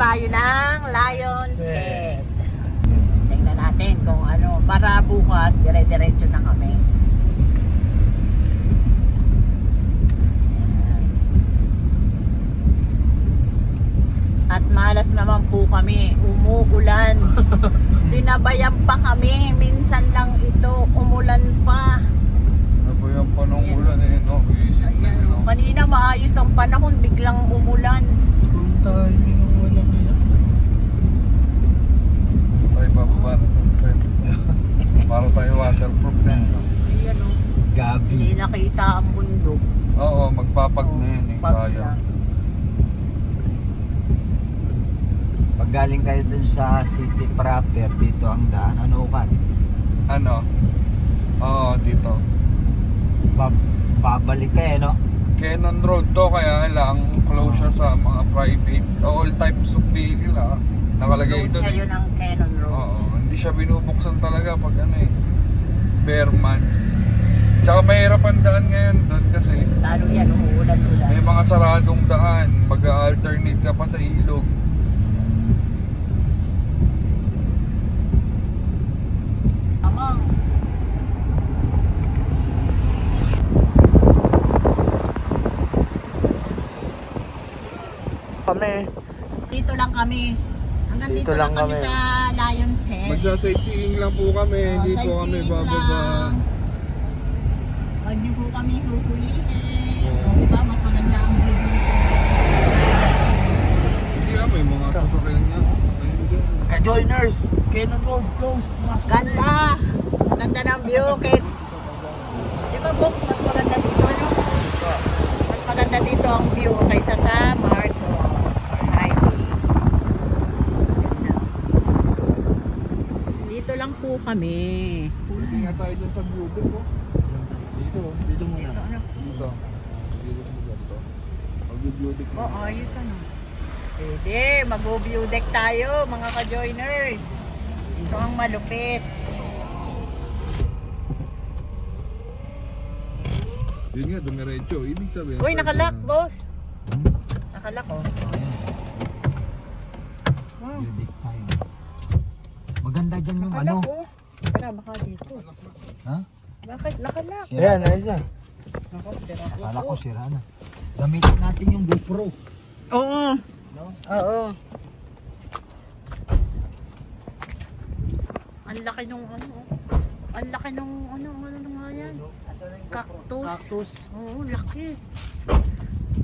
tayo ng Lion's Head. Tingnan natin kung ano, para bukas dire-diretso na kami. At malas naman po kami, umuulan. Sinabayan pa kami, minsan lang ito, umulan pa. Sinabayan pa ng ulan eh, no? Visit na yun, no? Kanina maayos ang panahon, biglang umulan. Kung tayo ng walang yan. Tayo bababa na sa script. Para tayo waterproof na. Ayan o, Gabi. hindi nakita ang bundok. Oo, magpapag na yun eh, Pag sayang. lang. Pag galing kayo dun sa city proper, dito ang daan. Ano ka? Ano? Oo, dito. Babalik kayo, no? Cannon Road to, kaya lang close siya sa mga private, all types of vehicle nakalagay Close ito ngayon ang Cannon Road. Oo, hindi siya binubuksan talaga pag ano eh, bare months. Tsaka mahirap ang daan ngayon doon kasi Lalo yan, umuulan-ulan. may mga saradong daan, mag-alternate ka pa sa ilog. Amang. Kami. Dito lang kami. Hanggang dito, Dito lang lang kami kami. sa Lion's Head. Magsa-sightseeing lang po kami, hindi po kami Sightseeing bababa. lang. Huwag niyo po kami huhulihin. Oo. Diba, mas maganda ang view dito. Hindi may mga sasakyan niya. Ka-joiners! Cannon Road closed. Ganda! Ganda ng view. Okay. Di ba, Box, mas maganda dito, no? Mas maganda dito ang view kaysa sa Marcos Highway. Ganda. Dito lang po kami. Hindi nga tayo dyan sa Bluebird po. Dito muna. Ito, ano? Dito. Dito mo ganito. Mag-beauty ko. Oh, ayos ano. Pwede, mag-view deck tayo mga ka-joiners. Ito ang malupit. Yun nga, dumiretso. Ibig sabihin. Uy, nakalock, boss. Nakalock, oh. Wow. Music time. Maganda dyan yung ano. Nakalock, oh. Tara, baka dito. Ha? Bakit nakalock? Ayan, ayos ah. Ako, sira. Akala ko sira na. Gamitin natin yung GoPro. Oo. No? Oo. Ang laki nung ano. Ang laki nung ano nga yan. Asan yung Cactus. Cactus. Oo, laki.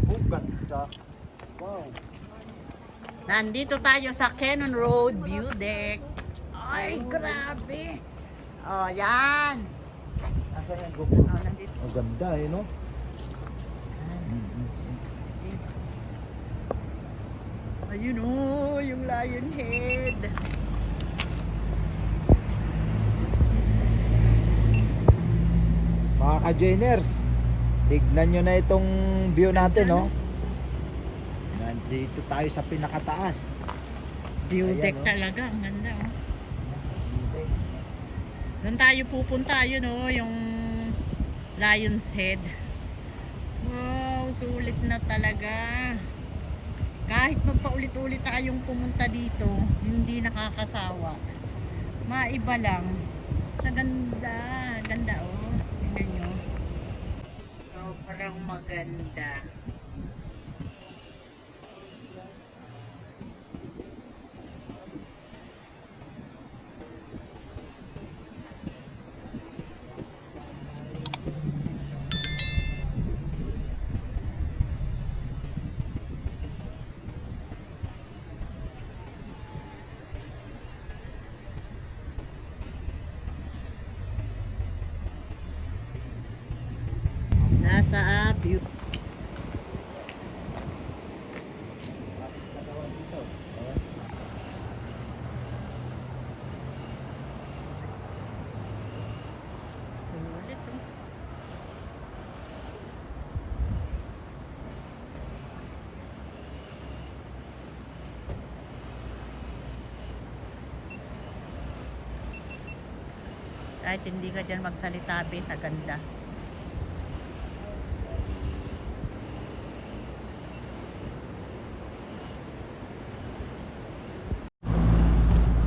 Oh, ganda. Wow. Nandito tayo sa Cannon Road View Deck. Ay, grabe. Oh, yan. Asan yung GoPro? Oh, nandito. Ang ganda eh, no? Ayun oh, yung lion head. Mga ka-joiners, tignan nyo na itong view natin, no? Nandito tayo sa pinakataas. View Ayan, deck oh. talaga, ang ganda oh. Doon tayo pupunta, yun oh, yung Lion's Head. Wow, sulit na talaga. Kahit magpaulit-ulit tayong pumunta dito, hindi nakakasawa. Maiba lang. Sa ganda, ganda oh. Tingnan nyo. Sobrang maganda. Nasa view. Sulit oh. Kahit hindi ka dyan magsalita, be, sa ganda.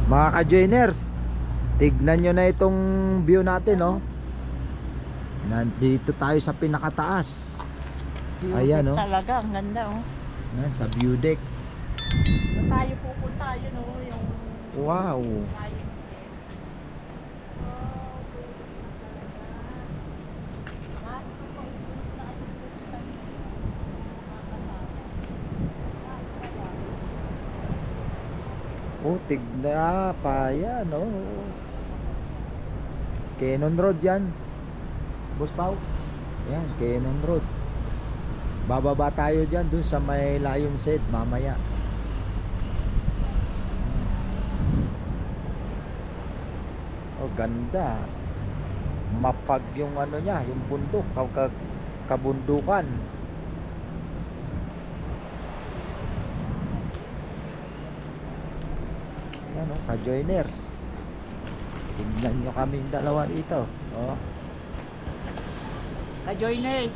Mga ka-joiners, tignan nyo na itong view natin, no? Nandito tayo sa pinakataas. Ayan, oh. Talaga, ang ganda, oh. Sa view deck. Doon tayo pupunta, yun, oh, yung... Wow. Oh, tigna pa yan, oh. Cannon Road yan. Boss Pao. Yan, Cannon Road. Bababa tayo dyan dun sa may Lion's Head mamaya. Oh, ganda. Mapag yung ano niya, yung bundok, kabundukan. Yan, oh, ka-joiners. Tignan nyo kaming dalawa dito. Oh. Ka-joiners,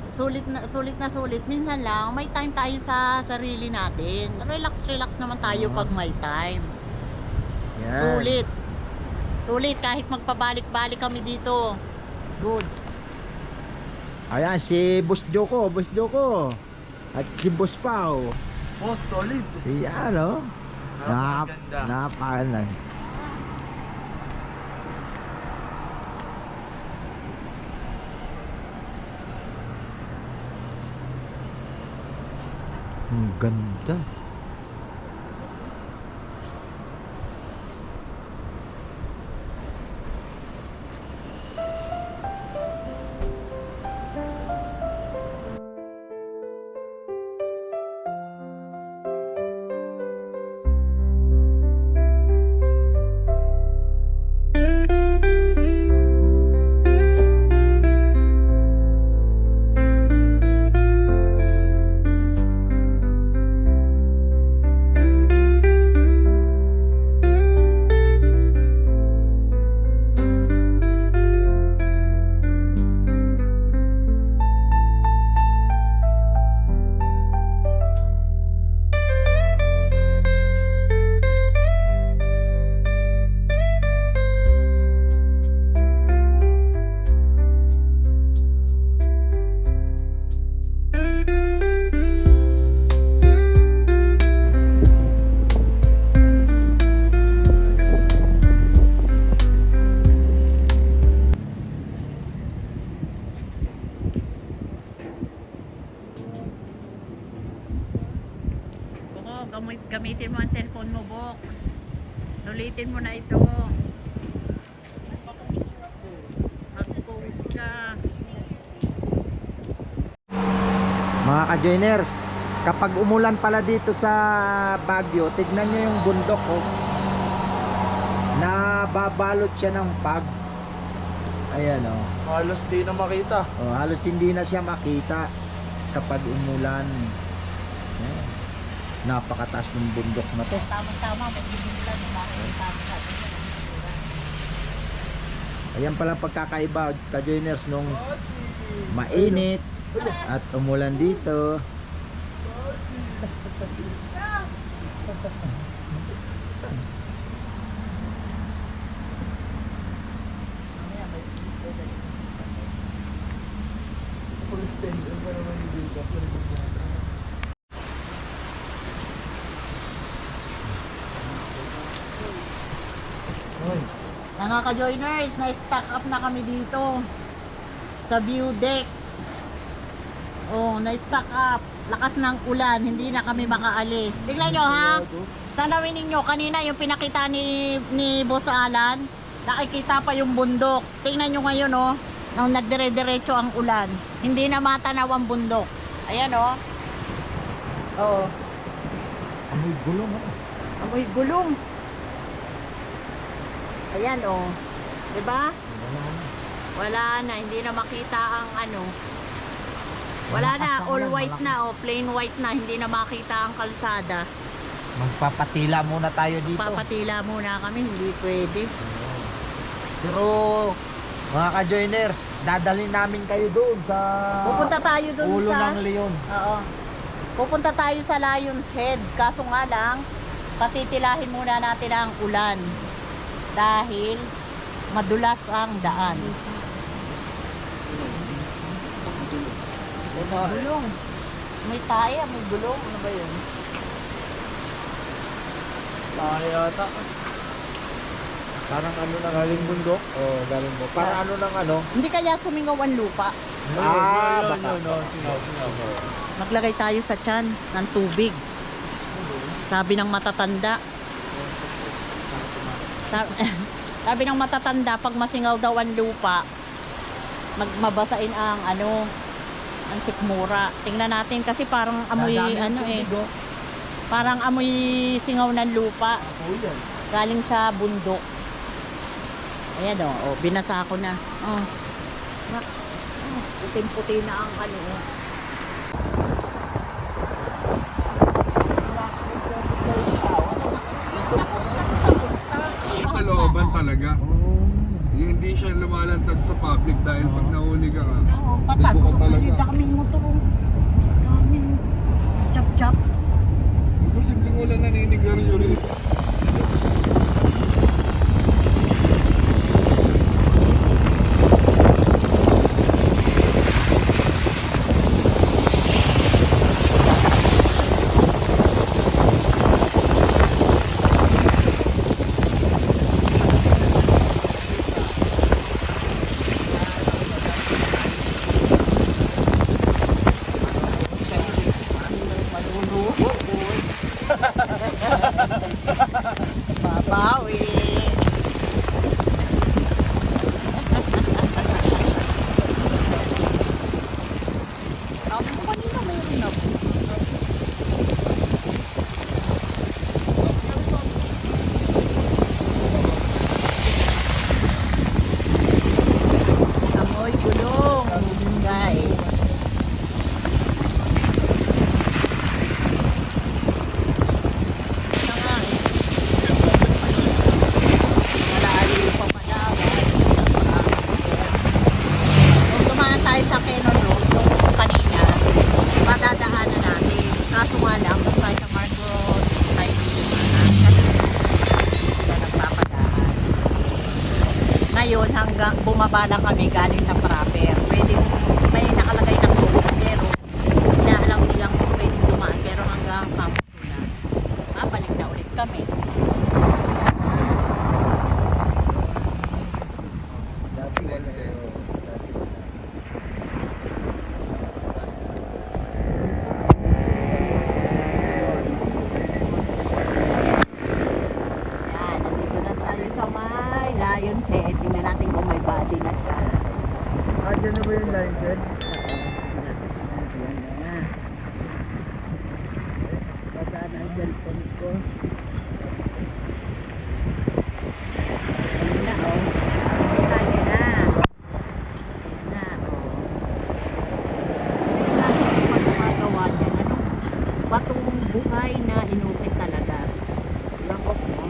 sulit na sulit. Minsan lang, may time tayo sa sarili natin. Relax naman tayo pag may time. Yan. Sulit kahit magpabalik-balik kami dito. Goods. Ayan, si Boss Joko. At si Boss Pao. Oh, solid. Yan, oh. Napakaganda. Napakaganda. Ang ganda. Gamitin mo ang cellphone mo, Box. Sulitin mo na ito. Mag-post ka. Mga ka-joiners, kapag umulan pala dito sa Baguio, tignan nyo yung bundok, oh. Nababalot siya ng fog. Ayan, oh. Halos di na makita. Oh, halos hindi na siya makita kapag umulan. Ayan. Napakataas ng bundok na to. Tama-tama, mag-ibilan. Ayan pala pagkakaiba, ka-joiners, nung mainit at umulan dito. Mga ka-joiners, na-stack up na kami dito sa view deck. Oh, na-stack up. Lakas ng ulan, hindi na kami makaalis. Tingnan nyo, ha? Tanawin ninyo, kanina yung pinakita ni Boss Alan, nakikita pa yung bundok. Tingnan nyo ngayon, oh, nung nagdire-diretso ang ulan. Hindi na matanaw ang bundok. Ayan, oh. Oo. Amoy gulong, oh. Amoy gulong. Ayan, oh. Diba? Wala na, hindi na makita ang ano. Wala na, all white na, oh. Plain white na, hindi na makita ang kalsada. Magpapatila muna tayo dito. Papatila muna kami, hindi pwede. Pero mga ka-joiners, dadalhin namin kayo doon sa Pupunta tayo doon ulo sa... ng leon. Oo. Pupunta tayo sa Lion's Head. Kaso nga lang, Patitilahin muna natin ang ulan dahil madulas ang daan. Gulong. May taya, may gulong. Ano ba yun? Tayo ata. Parang ano na galing bundok? Oh, galing mo. Parang ano ng ano? Hindi kaya sumingaw ang lupa. Baka. Singaw. Maglagay tayo sa tiyan ng tubig. Sabi ng matatanda. Sabi ng matatanda, pag masingaw daw ang lupa, mabasain ang ang sikmura. Tingnan natin kasi parang amoy parang amoy singaw ng lupa. Galing sa bundok. Ayan o, binasa ko na. Oh. Puting-puti na ang Sa looban talaga. Yung hindi siya lumalantad sa public dahil pag nahuli ka Patag. libo ka talaga. Daming motor. Daming chap-chap. Posibleng wala naninigarilyo rin. Babawi. Ako kanina mayroon ako. Amoy gulong, guys. Sa Kenon Road yung kanina, madadaanan natin. Kaso nga lang, doon tayo sa Marcos Highway kasi sila nagpapadaan. Ngayon, hanggang bumaba lang kami galing sa Proper. Pwede, may nakalagay na close, pero inaalam nilang pwede dumaan. Pero hanggang Campo na, balik na ulit kami. Lion head, tingnan natin kung may body na siya. Dyan na ba yung line set? Yan na. Pasaan ang cellphone ko. Ayun na, oh. Ayun na. Ayun na, oh. Tingnan natin kung ano magawa niya. Batong buhay na inukit talaga. Lakok mo.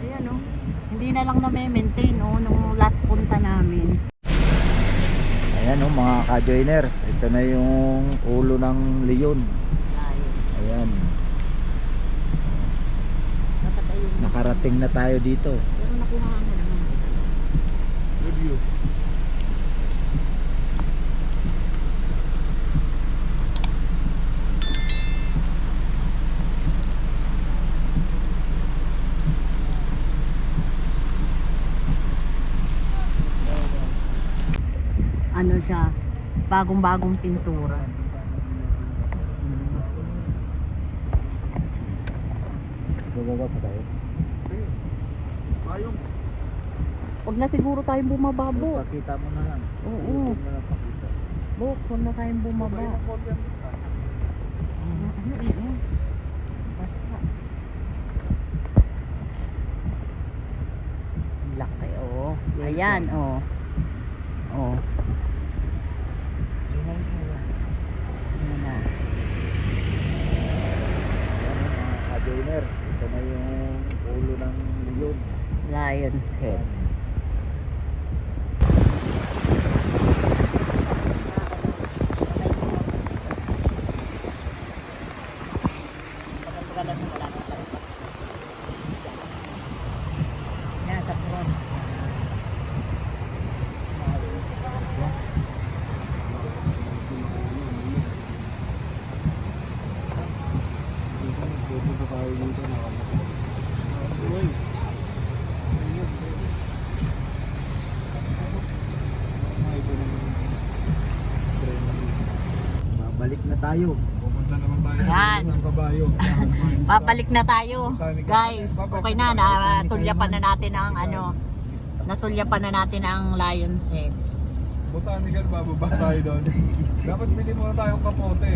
Ayan o. Hindi na lang na-maintain nung last punta namin. Ayan o mga ka-joiners. Ito na yung ulo ng leon. Ayan. Dapat ayun. Nakarating na tayo dito. Pero nakuha ka naman. Review. Ano siya? Bagong-bagong pintura. Bababa pa tayo. Ayong. Huwag na siguro tayong bumaba, Box. Pakita mo na lang. Oo. Huwag mo na pakita. Box, huwag na tayong bumaba. Ano eh? Basta. Laki, oh. Ayan, oh. Oh. Ayan na. Ayan o mga ka-joiners. Ito na yung ulo ng leon. Lion's head. Ganun mo wala nang tayo. Yan, sa front. Babalik na tayo. Pupunta naman tayo Yan. ng kabayo. Babalik na tayo. Guys, okay na. Nasulyapan na natin ang nasulyapan na natin ang Lion's Head. Botanical, bababa tayo doon. Dapat bili muna tayong kapote.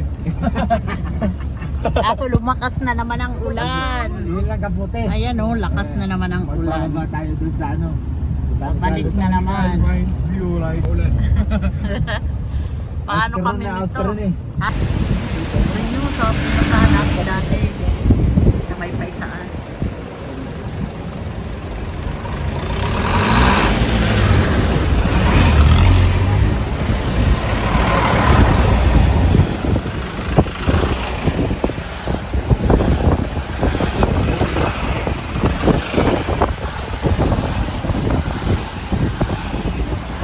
Kaso lumakas na naman ang ulan. Yun lang kaputi. Ayan oh, lakas na naman ang ulan. Bababa tayo dun sa ano. Babalik na naman. Mines view, right? Ulan. Paano Outro kami na, nito? outro na eh. Ha? Ito nyo sa pinuntahan natin dati. Sa may paitaas.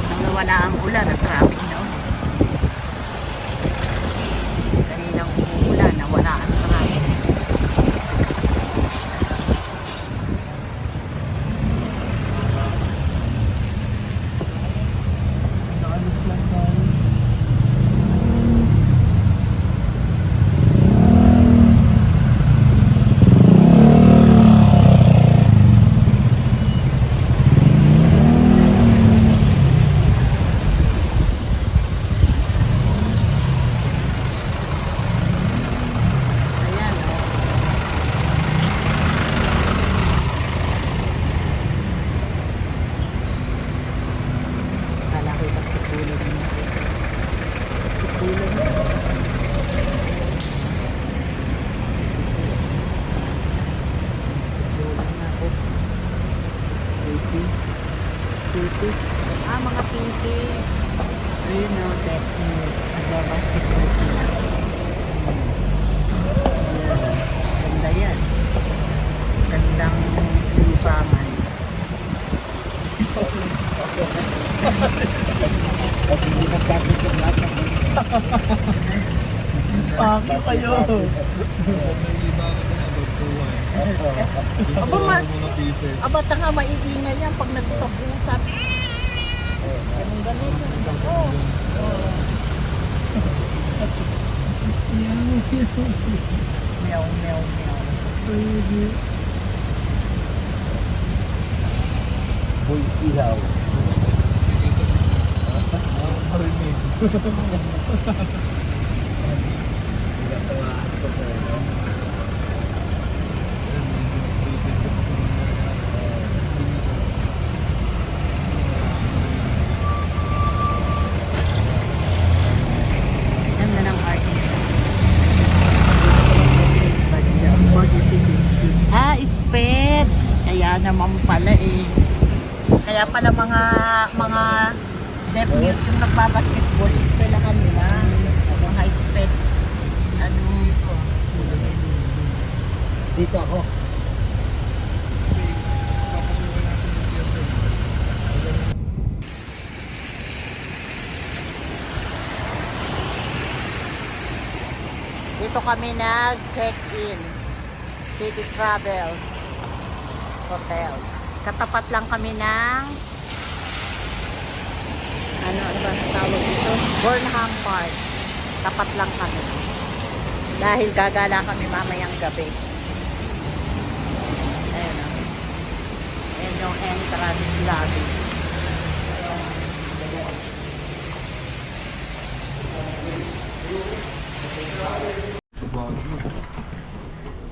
Nang nawala ang ulan at traffic na. Kaninang umuulan, nawala ang traffic. Nakalis lang tayo. Ayan oh. Kala ko yung basketbulan mo. Basketbulan mo. Basketbulan na. Oops. Pinky. Pinky. Ah, mga pinky. Ayun o, nagbabasketball sila. Ayan. Ganda yan. Gandang libangan. At hindi nagkasip yung lahat ng Paki kayo. May libangan na nagtuwa eh. Aba, Mga pieces. aba tanga maingay yan pag nag-usap-usap. Ganun. Oh. Meow, meow, meow. Boy Ihaw. Marinig. Pinatawaan ko po, no? Ganda ng art nito. Ah, sped. Kaya naman pala eh. Kaya pala mga deaf mute yung nagbabasketball, sped na kanila. Mga sped. Ano? Dito ako. Dito kami nag-check-in. City Travel Hotel. Katapat lang kami ng ano ba ang tawag dito? Burnham Park. Tapat lang kami. Dahil gagala kami mamayang gabi. Ayan o. Ayan yung entrance lobby.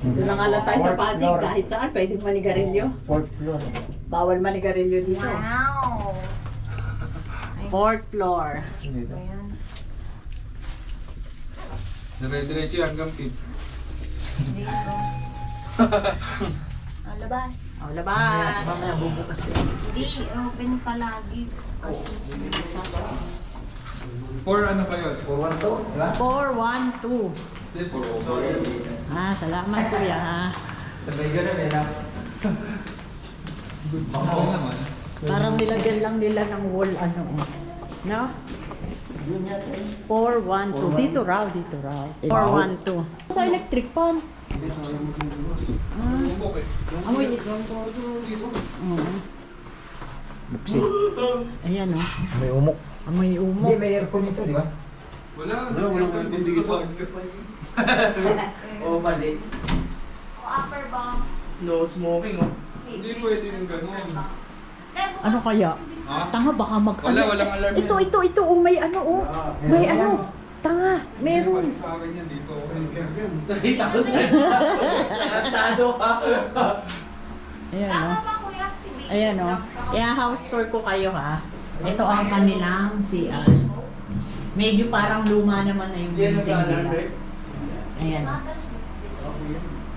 Doon na nga lang tayo sa Pasig. Kahit saan, pwedeng manigarilyo. 4th floor. Bawal manigarilyo dito. Wow! 4th floor. Dito. Ayan. Dire-diretso yan hanggang pit. Dito. Ang labas. O, labas. Mamaya bubukas yun. Hindi, open palagi. Kasi sinasama. 4 ano pa yun? 412, di ba? 412. Salamat kuya. Sabay ganun eh, na. Parang nilagyan lang nila ng wall, ano, no? 412. Dito raw. 412. Sa electric pan. Amoy. Buksit. Ayan, oh. May umok. Amoy Hindi, umok. may aircon ito, di ba? Walang hindi dito. Oo, mali. O upper bomb. No smoking, oh. Hindi pwede yung ganun. Ano kaya? Ha? Tanga, baka mag... Walang alarm yan. Ito, oh, may ano, oh. May ano. Tanga, meron. Sa akin yan dito. Nakita ko sa'yo. Nakatado ka. Ayan, Tama oh. ba kuya? Activate Ayan, oh. lang. Kaya house tour ko kayo, ha. Ito ang kanilang CR. Medyo parang luma naman na yung Hindi yan building nag-alarm, nila. right? Ayan, oh.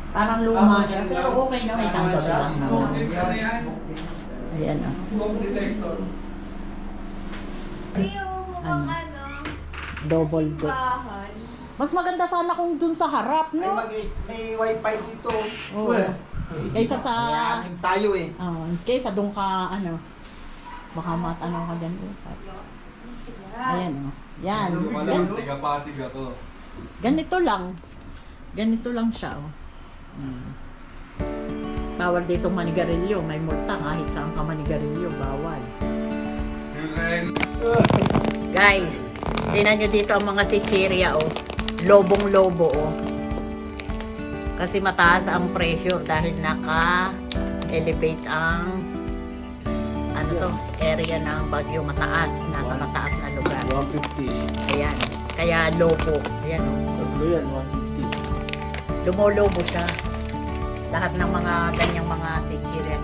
Parang luma siya, pero okay na, may isang gabi lang naman. Ano yan? Ayan, oh. Smoke detector. Kuya, mukhang ano. Double deck. Bahan. Mas maganda sana kung dun sa harap, Ay, no? may wifi dito. Oo. Kaysa sa... Mayayanin tayo eh. Kaysa dun ka, ano, baka matanaw ka dyan. Ayan, oh. Yan. Taga-Pasig ako. Ganito lang. Ganito lang siya, oh. Bawal ditong manigarilyo. May multa kahit saan ka manigarilyo. Bawal. Guys, tingnan nyo dito ang mga sicheria, oh. Lobong-lobo, oh. Kasi mataas ang pressure dahil naka-elevate ang ano to, area ng Bagyo mataas. Nasa mataas na lugar. 150. Ayan. Kaya lobo. Ayan, oh. Tatlo yan, 150. Lumolobo siya. Lahat ng mga ganyang mga sicheria